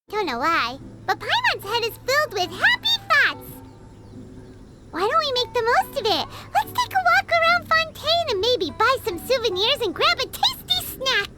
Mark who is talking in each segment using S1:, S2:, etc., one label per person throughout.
S1: Don't know why, but Paimon's head is filled with happy thoughts. Why don't we make the most of it? Let's take a walk around Fontaine and maybe buy some souvenirs and grab a tasty snack.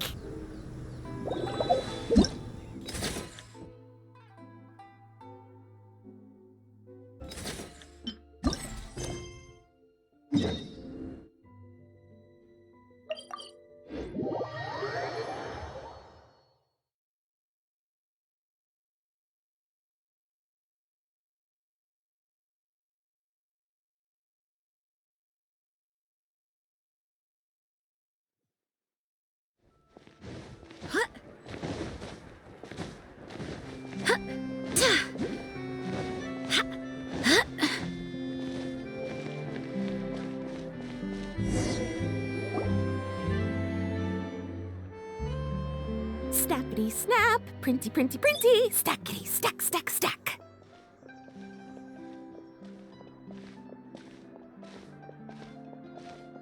S2: Snappity snap, printy printy printy, stackity stack stack stack.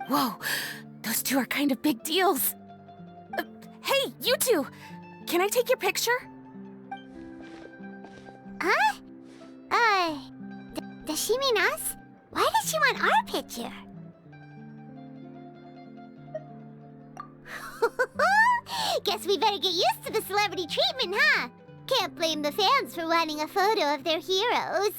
S2: Whoa, those two are kind of big deals. Hey, you two! Can I take your picture?
S1: Huh? Does she mean us? Why does she want our picture? Guess we better get used to the celebrity treatment, huh? Can't blame the fans for wanting a photo of their heroes.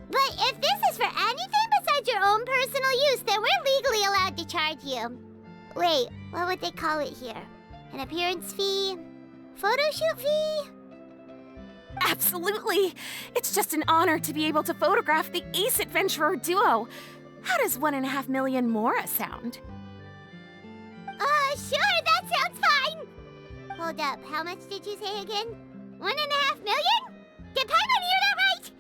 S1: But if this is for anything besides your own personal use, then we're legally allowed to charge you. Wait, what would they call it here? An appearance fee? Photo shoot fee?
S2: Absolutely! It's just an honor to be able to photograph the Ace Adventurer duo. How does 1.5 million more sound?
S1: Sure, that sounds fine. Hold up, how much did you say again? 1.5 million? Did Paimon hear that right?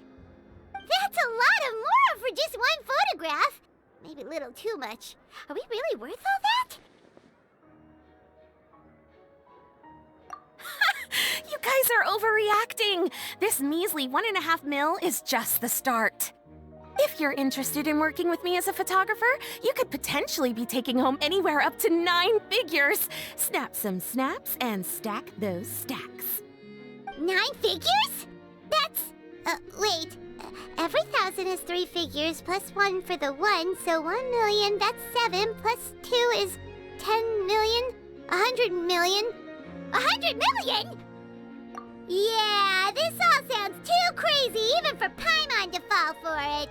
S1: That's a lot of more for just one photograph. Maybe a little too much. Are we really worth all that?
S2: You guys are overreacting. This measly 1.5 mil is just the start. If you're interested in working with me as a photographer, you could potentially be taking home anywhere up to 9 figures. Snap some snaps and stack those stacks.
S1: 9 figures? That's... wait. Every 1,000 is 3 figures, plus 1 for the 1, so 1 million, that's 7, plus 2 is 10 million, 100 million. 100 million? Yeah, this all sounds too crazy even for Paimon to fall for it.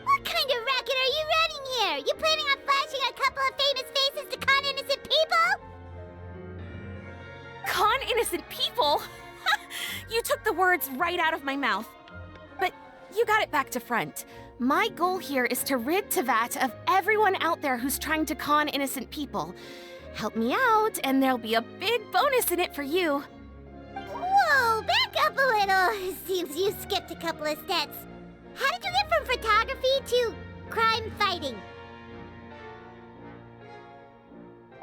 S1: What kind of racket are you running here? You planning on flashing a couple of famous faces to con innocent people?
S2: Con innocent people? You took the words right out of my mouth. But you got it back to front. My goal here is to rid Teyvat of everyone out there who's trying to con innocent people. Help me out, and there'll be a big bonus in it for you.
S1: Whoa, back up a little. Seems you skipped a couple of steps. How did you get from photography to crime fighting?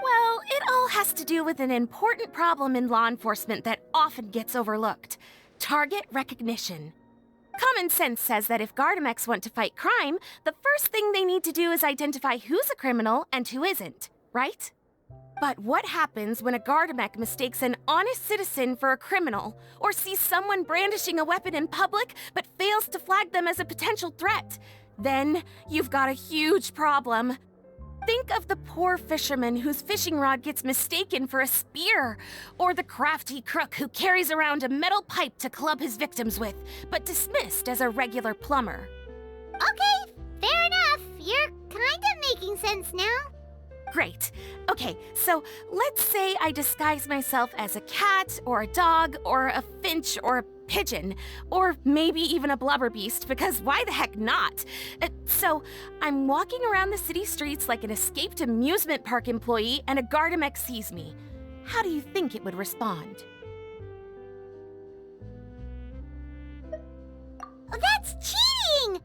S2: Well, it all has to do with an important problem in law enforcement that often gets overlooked. Target recognition. Common sense says that if Gardamex want to fight crime, the first thing they need to do is identify who's a criminal and who isn't, right? But what happens when a Gardamek mistakes an honest citizen for a criminal, or sees someone brandishing a weapon in public but fails to flag them as a potential threat? Then you've got a huge problem. Think of the poor fisherman whose fishing rod gets mistaken for a spear, or the crafty crook who carries around a metal pipe to club his victims with, but dismissed as a regular plumber.
S1: Okay, fair enough. You're kind of making sense now.
S2: Great. Okay, so let's say I disguise myself as a cat, or a dog, or a finch, or a pigeon, or maybe even a blubber beast, because why the heck not? So I'm walking around the city streets like an escaped amusement park employee, and a Gardamek sees me. How do you think it would respond?
S1: That's cheating!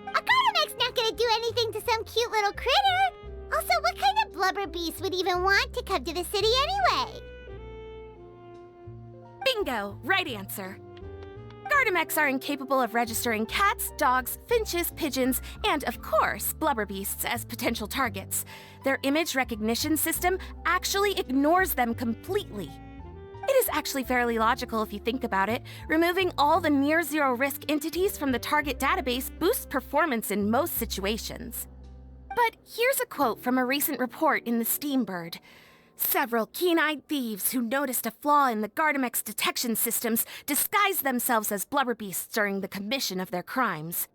S1: A Gardamek's not gonna do anything to some cute little critter. Also, what kind of blubber beast would even want to come to the city anyway?
S2: Bingo! Right answer. Gardemex are incapable of registering cats, dogs, finches, pigeons, and, of course, blubber beasts as potential targets. Their image recognition system actually ignores them completely. It is actually fairly logical if you think about it. Removing all the near-zero risk entities from the target database boosts performance in most situations. But here's a quote from a recent report in the Steambird. Several keen-eyed thieves who noticed a flaw in the Gardemex detection systems disguised themselves as blubber beasts during the commission of their crimes.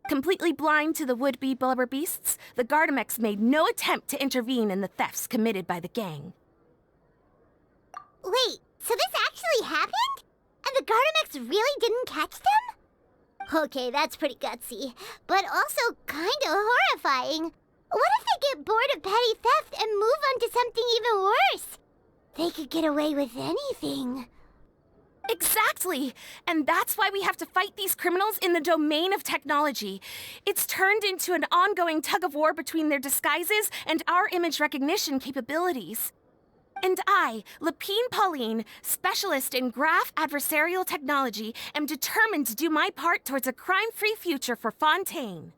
S2: Completely blind to the would-be blubber beasts, the Gardemex made no attempt to intervene in the thefts committed by the gang.
S1: Wait, so this actually happened? And the Gardemex really didn't catch them? Okay, that's pretty gutsy, but also kinda horrifying. What if they get bored of petty theft and move on to something even worse? They could get away with anything.
S2: Exactly! And that's why we have to fight these criminals in the domain of technology. It's turned into an ongoing tug-of-war between their disguises and our image recognition capabilities. And I, Lapine Pauline, specialist in graph adversarial technology, am determined to do my part towards a crime-free future for Fontaine.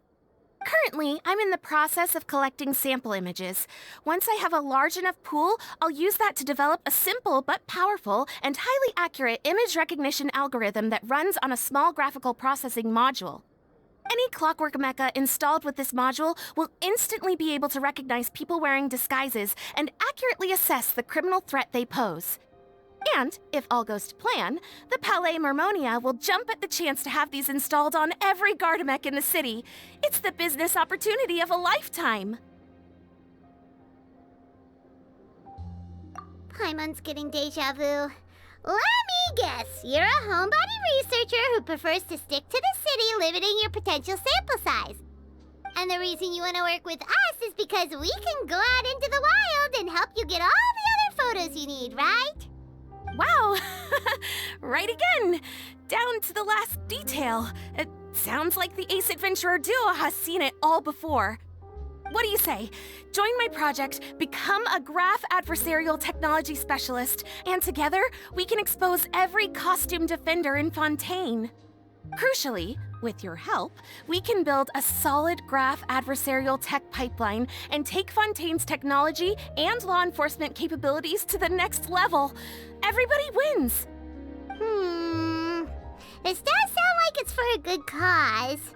S2: Currently, I'm in the process of collecting sample images. Once I have a large enough pool, I'll use that to develop a simple but powerful and highly accurate image recognition algorithm that runs on a small graphical processing module. Any clockwork mecha installed with this module will instantly be able to recognize people wearing disguises and accurately assess the criminal threat they pose. And, if all goes to plan, the Palais Mermonia will jump at the chance to have these installed on every Gardemek in the city. It's the business opportunity of a lifetime.
S1: Paimon's getting deja vu. Let me guess, you're a homebody researcher who prefers to stick to the city, limiting your potential sample size. And the reason you want to work with us is because we can go out into the wild and help you get all the other photos you need, right?
S2: Wow! Right again! Down to the last detail. It sounds like the Ace Adventurer duo has seen it all before. What do you say? Join my project, become a graph adversarial technology specialist, and together we can expose every costume defender in Fontaine. Crucially, with your help, we can build a solid graph adversarial tech pipeline and take Fontaine's technology and law enforcement capabilities to the next level. Everybody wins!
S1: This does sound like it's for a good cause.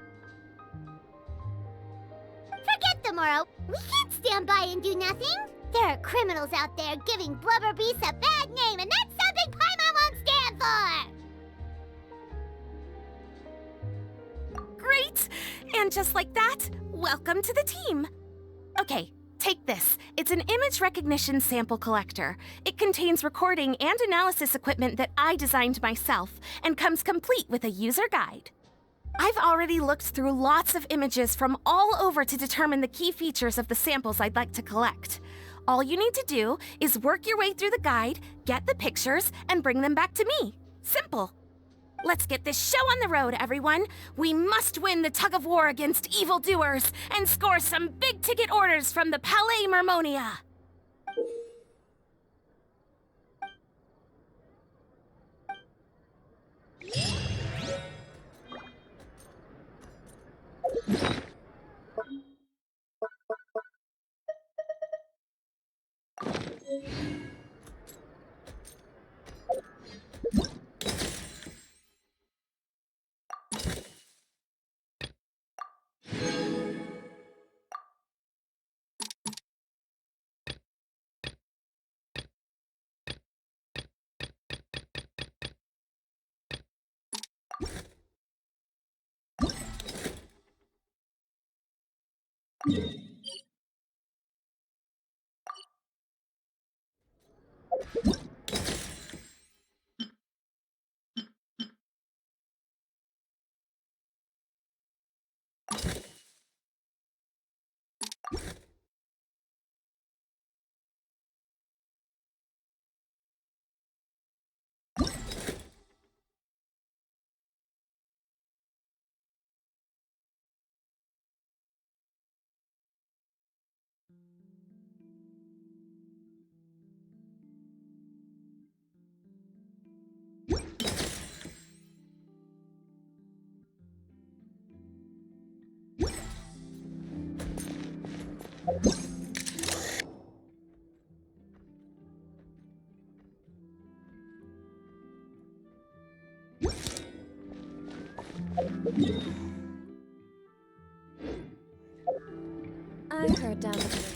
S1: Forget tomorrow. We can't stand by and do nothing. There are criminals out there giving blubber beasts a bad name, and that's something Paimon won't stand for!
S2: Great! And just like that, welcome to the team. Okay, take this. It's an image recognition sample collector. It contains recording and analysis equipment that I designed myself, and comes complete with a user guide. I've already looked through lots of images from all over to determine the key features of the samples I'd like to collect. All you need to do is work your way through the guide, get the pictures, and bring them back to me. Simple. Let's get this show on the road, everyone. We must win the tug-of-war against evildoers and score some big-ticket orders from the Palais Mermonia.
S3: I heard down the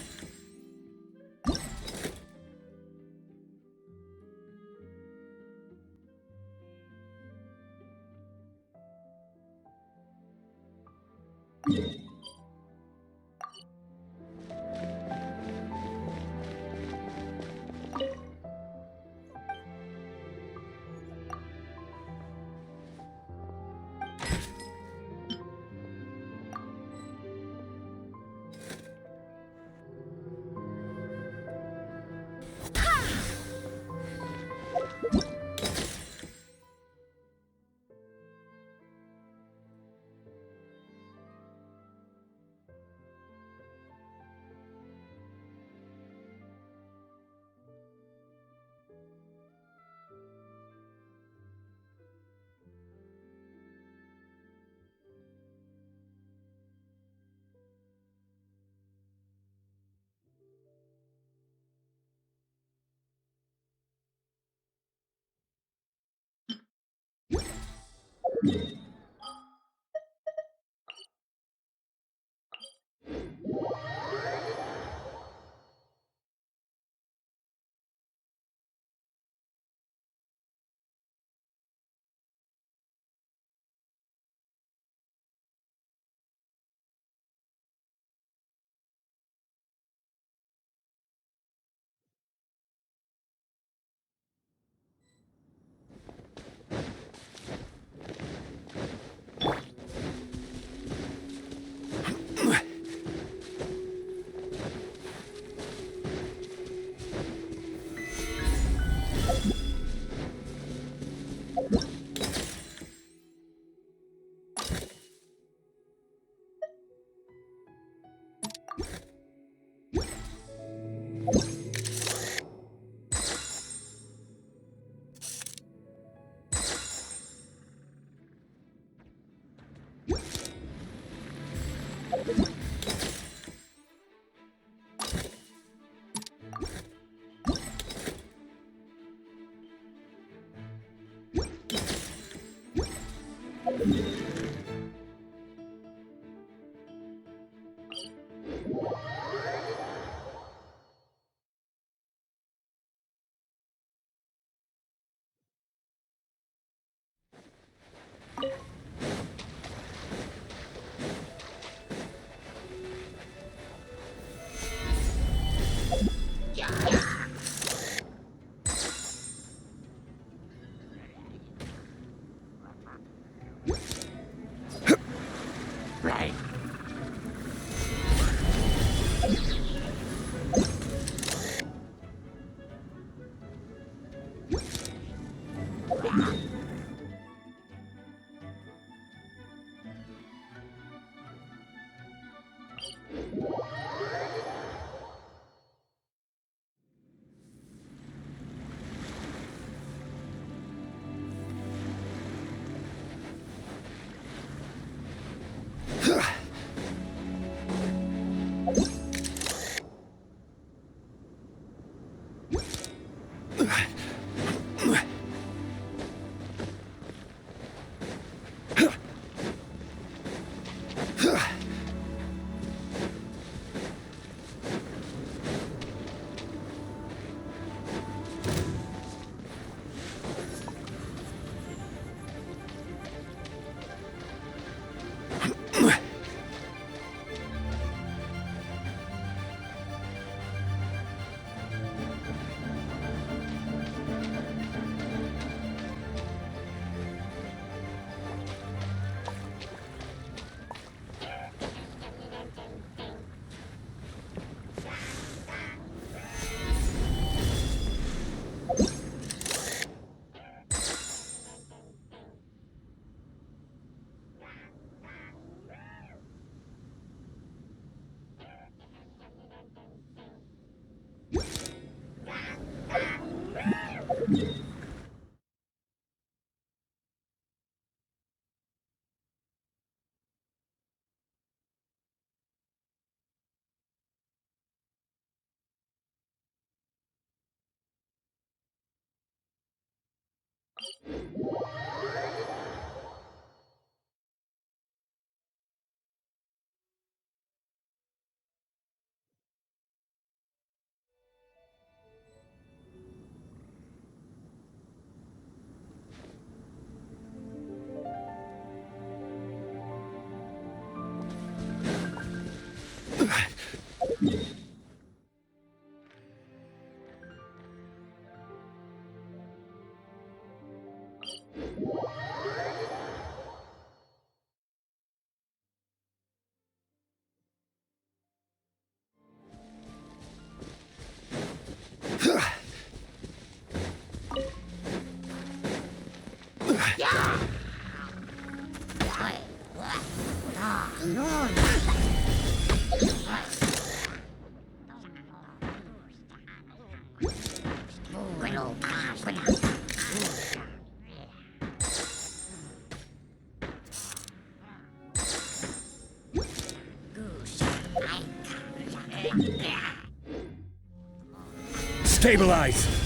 S4: Stabilize!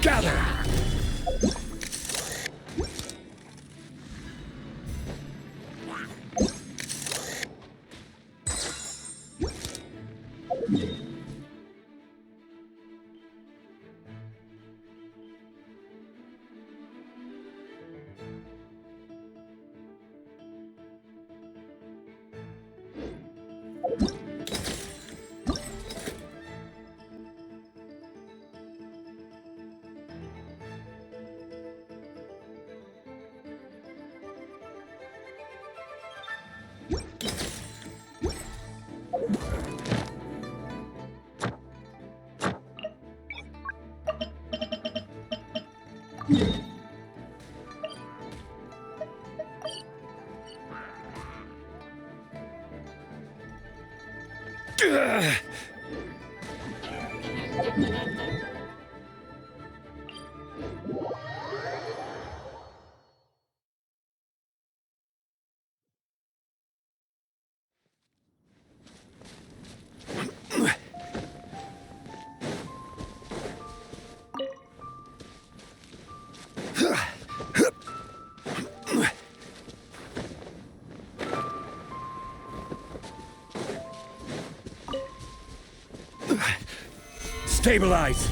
S4: Gather! Stabilize!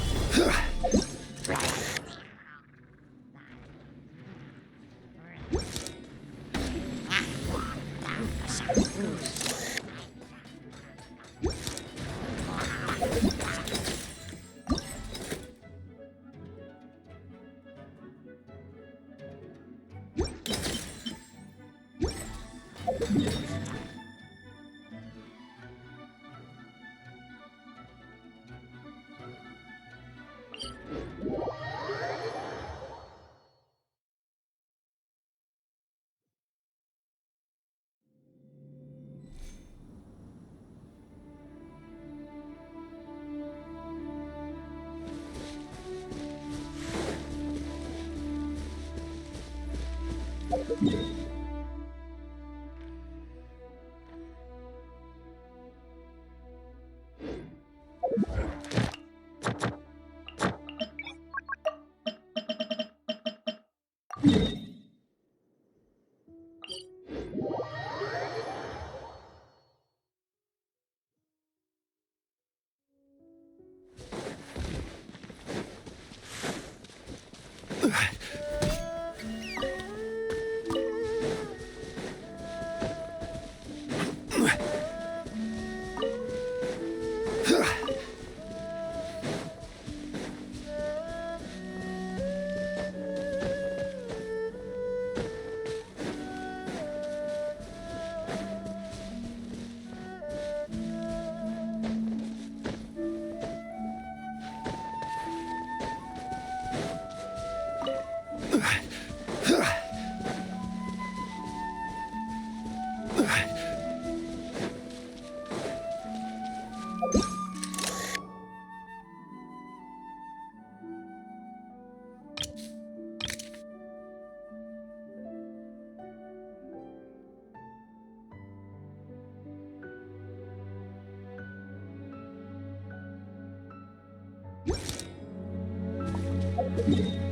S5: you